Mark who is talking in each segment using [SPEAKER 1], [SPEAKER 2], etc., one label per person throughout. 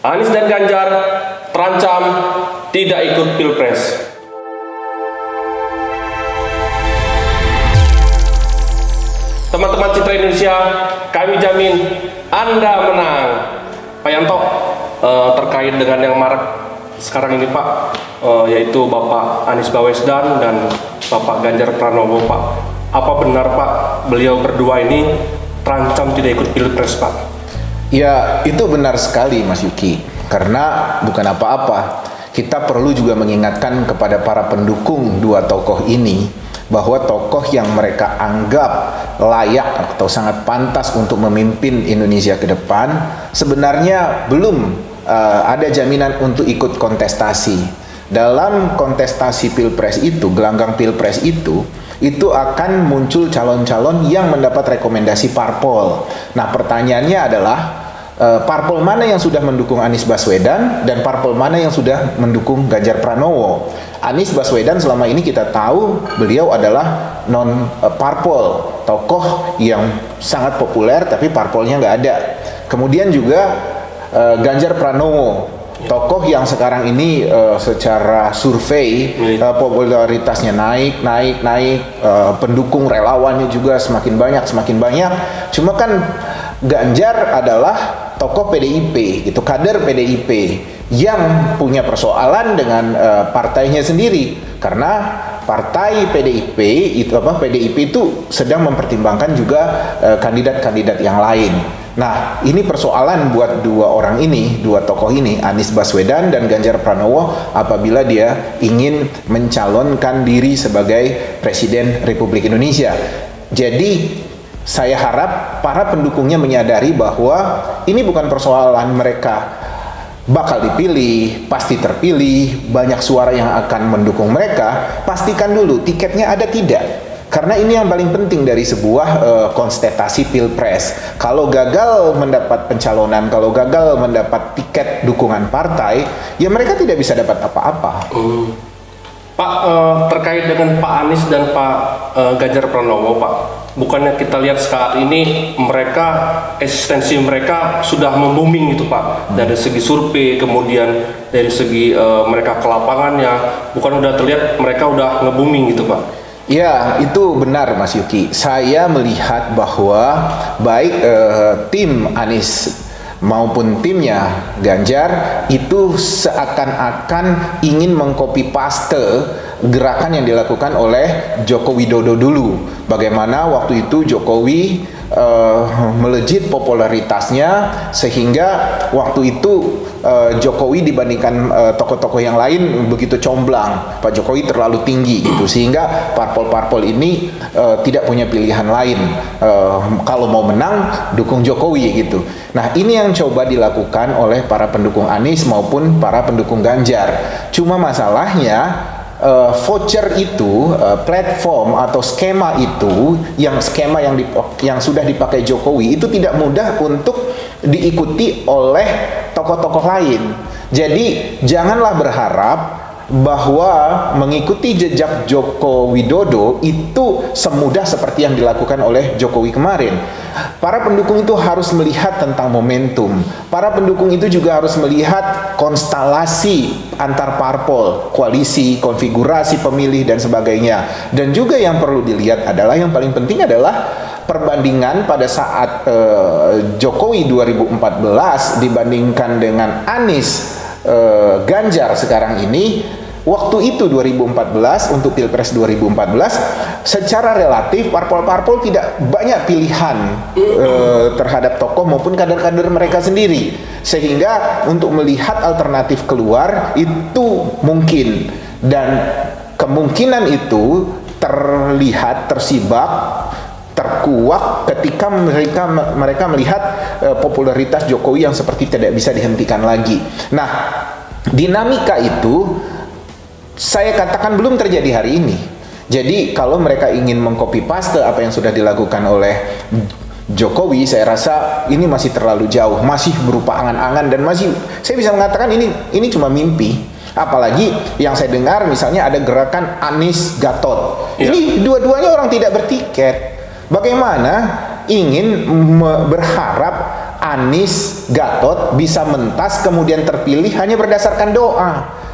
[SPEAKER 1] Anies dan Ganjar terancam tidak ikut Pilpres. Teman-teman Citra Indonesia, kami jamin Anda menang. Pak Yanto, terkait dengan yang marak sekarang ini Pak, yaitu Bapak Anies Baswedan dan Bapak Ganjar Pranowo Pak, apa benar Pak beliau berdua ini terancam tidak ikut Pilpres Pak?
[SPEAKER 2] Ya, itu benar sekali Mas Yuki, karena bukan apa-apa, kita perlu juga mengingatkan kepada para pendukung dua tokoh ini bahwa tokoh yang mereka anggap layak atau sangat pantas untuk memimpin Indonesia ke depan sebenarnya belum ada jaminan untuk ikut kontestasi. Dalam kontestasi Pilpres itu, gelanggang Pilpres itu akan muncul calon-calon yang mendapat rekomendasi parpol. Nah, pertanyaannya adalah parpol mana yang sudah mendukung Anies Baswedan dan parpol mana yang sudah mendukung Ganjar Pranowo. Anies Baswedan selama ini kita tahu beliau adalah non parpol, tokoh yang sangat populer tapi parpolnya nggak ada. Kemudian juga Ganjar Pranowo, tokoh yang sekarang ini secara survei popularitasnya naik, pendukung relawannya juga semakin banyak. Cuma kan Ganjar adalah tokoh PDIP, itu kader PDIP yang punya persoalan dengan partainya sendiri, karena partai PDIP itu sedang mempertimbangkan juga kandidat-kandidat yang lain. Nah, ini persoalan buat dua tokoh ini, Anies Baswedan dan Ganjar Pranowo, apabila dia ingin mencalonkan diri sebagai Presiden Republik Indonesia. Jadi saya harap para pendukungnya menyadari bahwa ini bukan persoalan mereka bakal dipilih, pasti terpilih, banyak suara yang akan mendukung mereka. Pastikan dulu tiketnya ada tidak. Karena ini yang paling penting dari sebuah kontestasi Pilpres. Kalau gagal mendapat pencalonan, kalau gagal mendapat tiket dukungan partai, ya mereka tidak bisa dapat apa-apa.
[SPEAKER 1] Pak, terkait dengan Pak Anies dan Pak Ganjar Pranowo Pak, bukannya kita lihat saat ini eksistensi mereka sudah membooming gitu Pak, dari segi survei, kemudian dari segi mereka ke lapangannya, bukan udah terlihat mereka udah nge-booming gitu Pak?
[SPEAKER 2] Ya, itu benar Mas Yuki. Saya melihat bahwa baik tim Anies maupun timnya Ganjar itu seakan-akan ingin mengcopy paste gerakan yang dilakukan oleh Joko Widodo dulu. Bagaimana waktu itu Jokowi melejit popularitasnya sehingga waktu itu Jokowi dibandingkan tokoh-tokoh yang lain begitu comblang. Pak Jokowi terlalu tinggi gitu, sehingga parpol-parpol ini tidak punya pilihan lain. Kalau mau menang dukung Jokowi gitu. Nah, ini yang coba dilakukan oleh para pendukung Anies maupun para pendukung Ganjar. Cuma masalahnya voucher itu, platform atau skema itu, skema yang sudah dipakai Jokowi itu tidak mudah untuk diikuti oleh tokoh-tokoh lain. Jadi janganlah berharap bahwa mengikuti jejak Joko Widodo itu semudah seperti yang dilakukan oleh Jokowi kemarin. Para pendukung itu harus melihat tentang momentum. Para pendukung itu juga harus melihat konstelasi antar parpol, koalisi, konfigurasi pemilih dan sebagainya. Dan juga yang perlu dilihat adalah, yang paling penting adalah perbandingan pada saat Jokowi 2014 dibandingkan dengan Anies Ganjar sekarang ini. Waktu itu 2014, untuk Pilpres 2014, secara relatif parpol-parpol tidak banyak pilihan terhadap tokoh maupun kader-kader mereka sendiri, sehingga untuk melihat alternatif keluar itu mungkin, dan kemungkinan itu terlihat tersibak, terkuak ketika mereka melihat popularitas Jokowi yang seperti tidak bisa dihentikan lagi. Nah, dinamika itu saya katakan belum terjadi hari ini. Jadi kalau mereka ingin mengcopy paste apa yang sudah dilakukan oleh Jokowi, saya rasa ini masih terlalu jauh, masih berupa angan-angan, dan saya bisa mengatakan ini cuma mimpi. Apalagi yang saya dengar misalnya ada gerakan Anies Gatot. Ini dua-duanya orang tidak bertiket. Bagaimana ingin berharap Anies, Gatot bisa mentas kemudian terpilih hanya berdasarkan doa.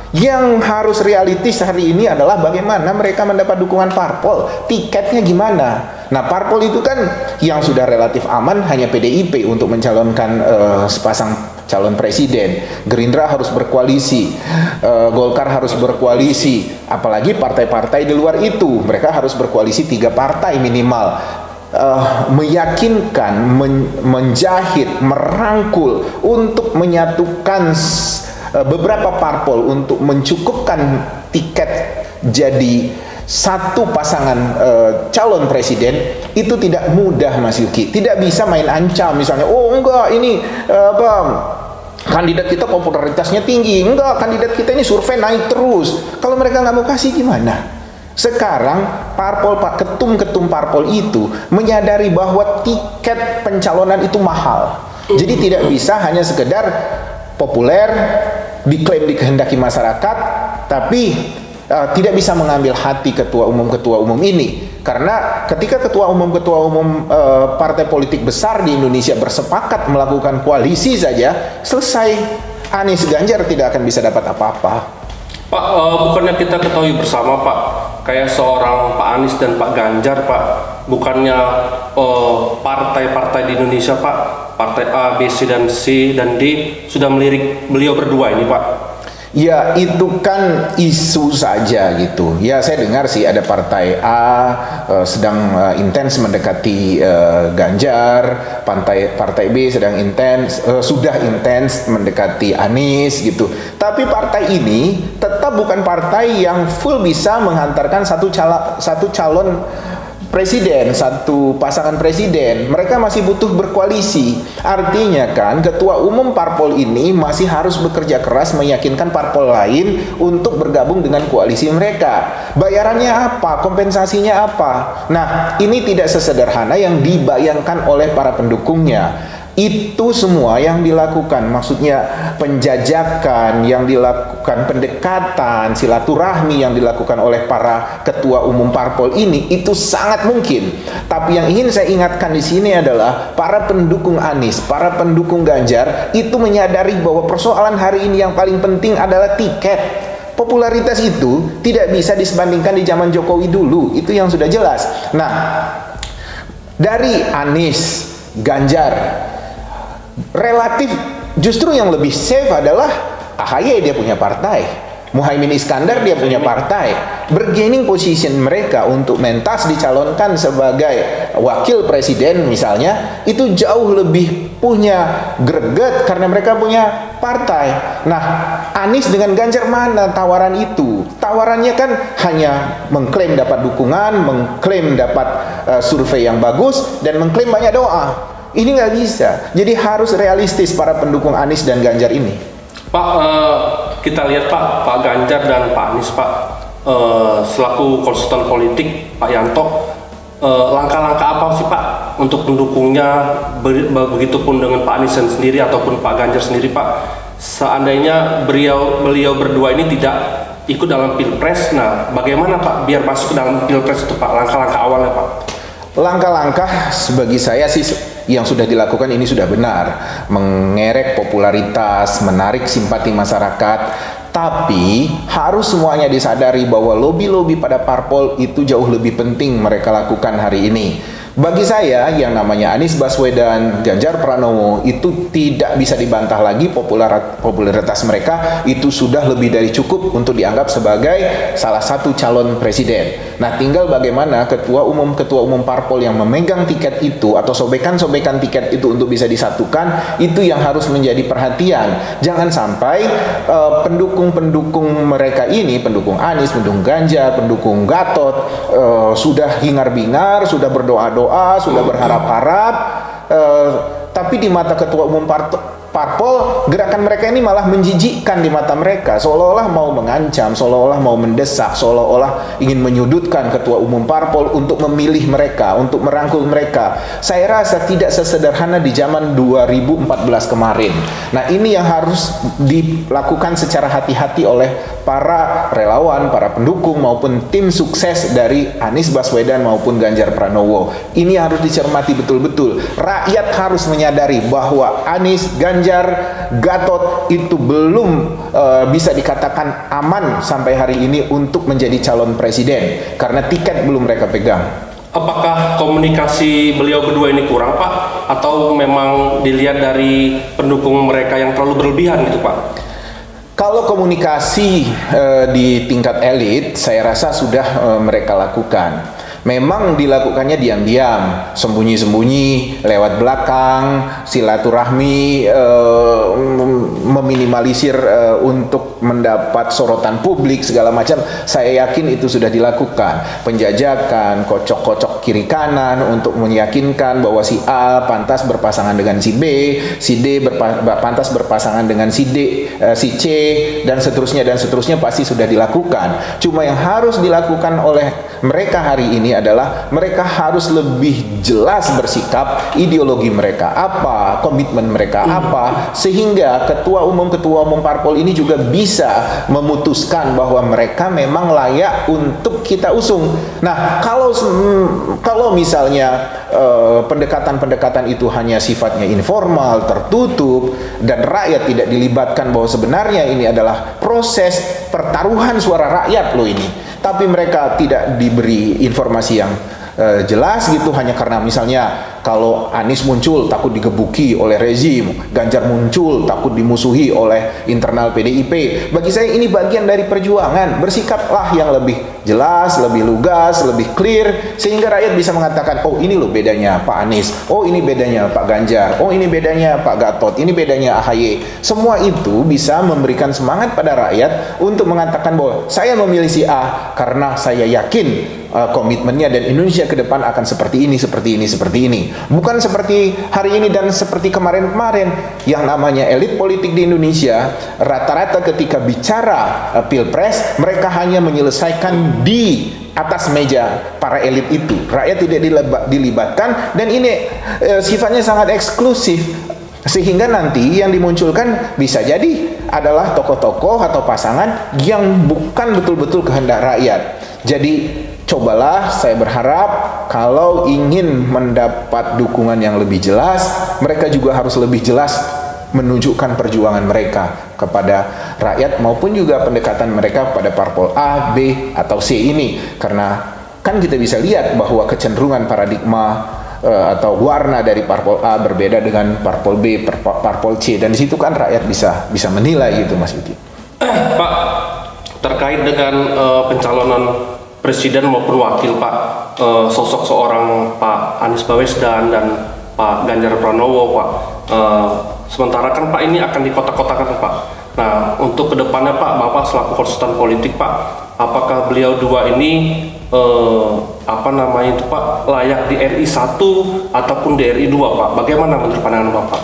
[SPEAKER 2] Yang harus realistis hari ini adalah bagaimana mereka mendapat dukungan parpol, tiketnya gimana. Nah, parpol itu kan yang sudah relatif aman hanya PDIP untuk mencalonkan sepasang calon presiden. Gerindra harus berkoalisi, Golkar harus berkoalisi, apalagi partai-partai di luar itu, mereka harus berkoalisi 3 partai minimal. Meyakinkan, menjahit, merangkul untuk menyatukan beberapa parpol untuk mencukupkan tiket jadi satu pasangan calon presiden itu tidak mudah, Mas Yuki. Tidak bisa main ancam misalnya, oh enggak ini kandidat kita popularitasnya tinggi, enggak kandidat kita ini survei naik terus. Kalau mereka nggak mau kasih gimana? Sekarang parpol, ketum-ketum parpol itu menyadari bahwa tiket pencalonan itu mahal. Jadi tidak bisa hanya sekedar populer, diklaim dikehendaki masyarakat, tapi tidak bisa mengambil hati ketua umum ini. Karena ketika ketua umum partai politik besar di Indonesia bersepakat melakukan koalisi saja, selesai. Anies Ganjar tidak akan bisa dapat apa-apa.
[SPEAKER 1] Pak, bukannya kita ketahui bersama Pak, kayak seorang Pak Anies dan Pak Ganjar Pak, bukannya partai-partai di Indonesia Pak, partai A, B, C, dan C, dan D sudah melirik beliau berdua ini Pak?
[SPEAKER 2] Ya, itu kan isu saja gitu. Ya, saya dengar sih ada partai A sedang intens mendekati Ganjar, partai B sedang sudah intens mendekati Anies gitu. Tapi partai ini tetap bukan partai yang full bisa menghantarkan satu calon presiden, satu pasangan presiden. Mereka masih butuh berkoalisi. Artinya kan ketua umum parpol ini masih harus bekerja keras meyakinkan parpol lain untuk bergabung dengan koalisi mereka. Bayarannya apa? Kompensasinya apa? Nah, ini tidak sesederhana yang dibayangkan oleh para pendukungnya. Itu semua yang dilakukan, maksudnya penjajakan, yang dilakukan pendekatan, silaturahmi yang dilakukan oleh para ketua umum parpol ini, itu sangat mungkin. Tapi yang ingin saya ingatkan di sini adalah para pendukung Anies, para pendukung Ganjar itu menyadari bahwa persoalan hari ini yang paling penting adalah tiket. Popularitas itu tidak bisa disebandingkan di zaman Jokowi dulu, itu yang sudah jelas. Nah, dari Anies, Ganjar, relatif justru yang lebih safe adalah AHY, dia punya partai, Muhaimin Iskandar dia punya partai. Bergaining position mereka untuk mentas dicalonkan sebagai wakil presiden misalnya, itu jauh lebih punya greget karena mereka punya partai. Nah, Anies dengan Ganjar mana tawaran itu? Tawarannya kan hanya mengklaim dapat dukungan, mengklaim dapat survei yang bagus, dan mengklaim banyak doa. Ini nggak bisa. Jadi harus realistis para pendukung Anies dan Ganjar ini.
[SPEAKER 1] Pak, kita lihat Pak Ganjar dan Pak Anies Pak, selaku konsultan politik Pak Yanto, langkah-langkah apa sih Pak untuk pendukungnya, begitupun dengan Pak Anies sendiri ataupun Pak Ganjar sendiri Pak, seandainya beliau berdua ini tidak ikut dalam pilpres, nah bagaimana Pak biar masuk ke dalam pilpres itu Pak, langkah-langkah awalnya Pak?
[SPEAKER 2] Langkah-langkah bagi saya sih yang sudah dilakukan ini sudah benar, mengerek popularitas, menarik simpati masyarakat. Tapi harus semuanya disadari bahwa lobby-lobby pada parpol itu jauh lebih penting mereka lakukan hari ini. Bagi saya yang namanya Anies Baswedan, Ganjar Pranowo itu tidak bisa dibantah lagi, popularitas mereka itu sudah lebih dari cukup untuk dianggap sebagai salah satu calon presiden. Nah, tinggal bagaimana ketua umum parpol yang memegang tiket itu atau sobekan-sobekan tiket itu untuk bisa disatukan, itu yang harus menjadi perhatian. Jangan sampai pendukung mereka ini, pendukung Anies, pendukung Ganjar, pendukung Gatot sudah hingar-bingar, sudah berdoa-doa, sudah berharap-harap, tapi di mata ketua umum parpol, gerakan mereka ini malah menjijikkan di mata mereka, seolah-olah mau mengancam, seolah-olah mau mendesak, seolah-olah ingin menyudutkan ketua umum parpol untuk memilih mereka, untuk merangkul mereka. Saya rasa tidak sesederhana di zaman 2014 kemarin. Nah, ini yang harus dilakukan secara hati-hati oleh para relawan, para pendukung maupun tim sukses dari Anies Baswedan maupun Ganjar Pranowo. Ini harus dicermati betul-betul. Rakyat harus menyadari bahwa Anies, Ganjar, Gatot itu belum bisa dikatakan aman sampai hari ini untuk menjadi calon presiden karena tiket belum mereka pegang.
[SPEAKER 1] Apakah komunikasi beliau berdua ini kurang, Pak? Atau memang dilihat dari pendukung mereka yang terlalu berlebihan gitu, Pak?
[SPEAKER 2] Kalau komunikasi di tingkat elit, saya rasa sudah mereka lakukan. Memang dilakukannya diam-diam, sembunyi-sembunyi, lewat belakang, silaturahmi, meminimalisir untuk mendapat sorotan publik segala macam. Saya yakin itu sudah dilakukan. Penjajakan, kocok-kocok kiri kanan untuk meyakinkan bahwa si A pantas berpasangan dengan si B, si D pantas berpasangan dengan si D, si C, dan seterusnya pasti sudah dilakukan. Cuma yang harus dilakukan oleh mereka hari ini adalah mereka harus lebih jelas bersikap, ideologi mereka apa, komitmen mereka apa, sehingga ketua umum parpol ini juga bisa memutuskan bahwa mereka memang layak untuk kita usung. Nah, kalau misalnya pendekatan-pendekatan itu hanya sifatnya informal, tertutup, dan rakyat tidak dilibatkan bahwa sebenarnya ini adalah proses pertaruhan suara rakyat loh ini, tapi mereka tidak diberi informasi yang jelas gitu, hanya karena misalnya kalau Anies muncul takut digebuki oleh rezim, Ganjar muncul takut dimusuhi oleh internal PDIP. Bagi saya ini bagian dari perjuangan. Bersikaplah yang lebih jelas, lebih lugas, lebih clear, sehingga rakyat bisa mengatakan, oh ini loh bedanya Pak Anies, oh ini bedanya Pak Ganjar, oh ini bedanya Pak Gatot, ini bedanya AHY. Semua itu bisa memberikan semangat pada rakyat untuk mengatakan bahwa saya memilih si A karena saya yakin komitmennya dan Indonesia ke depan akan seperti ini, seperti ini, seperti ini. Bukan seperti hari ini dan seperti kemarin-kemarin. Yang namanya elit politik di Indonesia, rata-rata ketika bicara pilpres, mereka hanya menyelesaikan di atas meja para elit itu. Rakyat tidak dilibatkan, dan ini sifatnya sangat eksklusif. Sehingga nanti yang dimunculkan bisa jadi adalah tokoh-tokoh atau pasangan yang bukan betul-betul kehendak rakyat. Jadi cobalah, saya berharap kalau ingin mendapat dukungan yang lebih jelas, mereka juga harus lebih jelas menunjukkan perjuangan mereka kepada rakyat maupun juga pendekatan mereka pada parpol A, B, atau C ini. Karena kan kita bisa lihat bahwa kecenderungan paradigma atau warna dari parpol A berbeda dengan parpol B, parpol C, dan di situ kan rakyat bisa menilai gitu, Mas Yuki.
[SPEAKER 1] Pak, terkait dengan pencalonan presiden maupun wakil, Pak, sosok seorang Pak Anies Baswedan dan Pak Ganjar Pranowo, Pak, sementara kan Pak ini akan dikotak-kotakan, Pak. Nah, untuk kedepannya, Pak, Bapak selaku konsultan politik, Pak, apakah beliau dua ini Pak, layak di RI 1 ataupun di RI 2, Pak? Bagaimana menurut pandangan Bapak?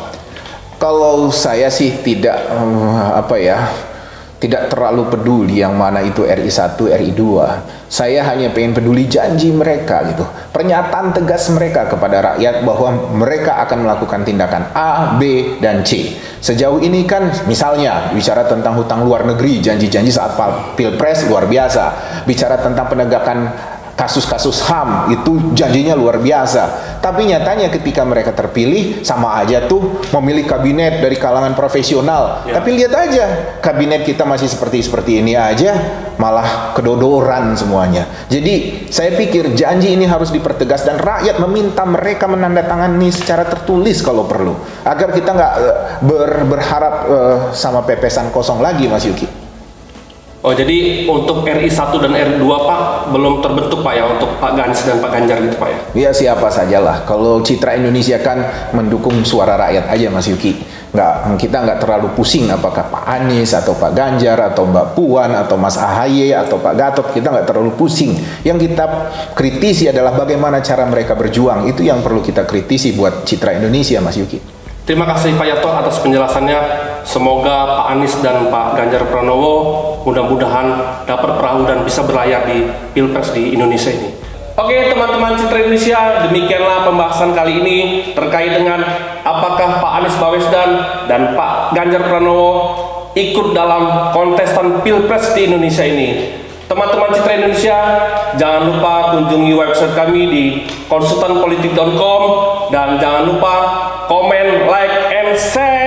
[SPEAKER 2] Kalau saya sih tidak tidak terlalu peduli yang mana itu RI 1, RI 2. Saya hanya pengen peduli janji mereka gitu. Pernyataan tegas mereka kepada rakyat bahwa mereka akan melakukan tindakan A, B, dan C. Sejauh ini kan misalnya bicara tentang hutang luar negeri, janji-janji saat Pilpres luar biasa. Bicara tentang penegakan kasus-kasus HAM itu janjinya luar biasa, tapi nyatanya ketika mereka terpilih sama aja tuh memilih kabinet dari kalangan profesional ya. Tapi lihat aja kabinet kita masih seperti ini aja, malah kedodoran semuanya. Jadi saya pikir janji ini harus dipertegas dan rakyat meminta mereka menandatangani secara tertulis kalau perlu, agar kita nggak berharap sama pepesan kosong lagi, Mas Yuki.
[SPEAKER 1] Oh, jadi untuk RI 1 dan RI 2, Pak, belum terbentuk, Pak, ya, untuk Pak Ganis dan Pak Ganjar gitu, Pak, ya?
[SPEAKER 2] Ya, siapa sajalah. Kalau citra Indonesia kan mendukung suara rakyat aja, Mas Yuki. Kita nggak terlalu pusing apakah Pak Anies atau Pak Ganjar atau Mbak Puan atau Mas AHY atau Pak Gatot, kita nggak terlalu pusing. Yang kita kritisi adalah bagaimana cara mereka berjuang. Itu yang perlu kita kritisi buat citra Indonesia, Mas Yuki.
[SPEAKER 1] Terima kasih Pak Yato atas penjelasannya. Semoga Pak Anies dan Pak Ganjar Pranowo mudah-mudahan dapat perahu dan bisa berlayar di Pilpres di Indonesia ini. Oke teman-teman Citra Indonesia, demikianlah pembahasan kali ini terkait dengan apakah Pak Anies Baswedan dan Pak Ganjar Pranowo ikut dalam kontestan Pilpres di Indonesia ini. Teman-teman Citra Indonesia, jangan lupa kunjungi website kami di konsultanpolitik.com dan jangan lupa komen, like, and share.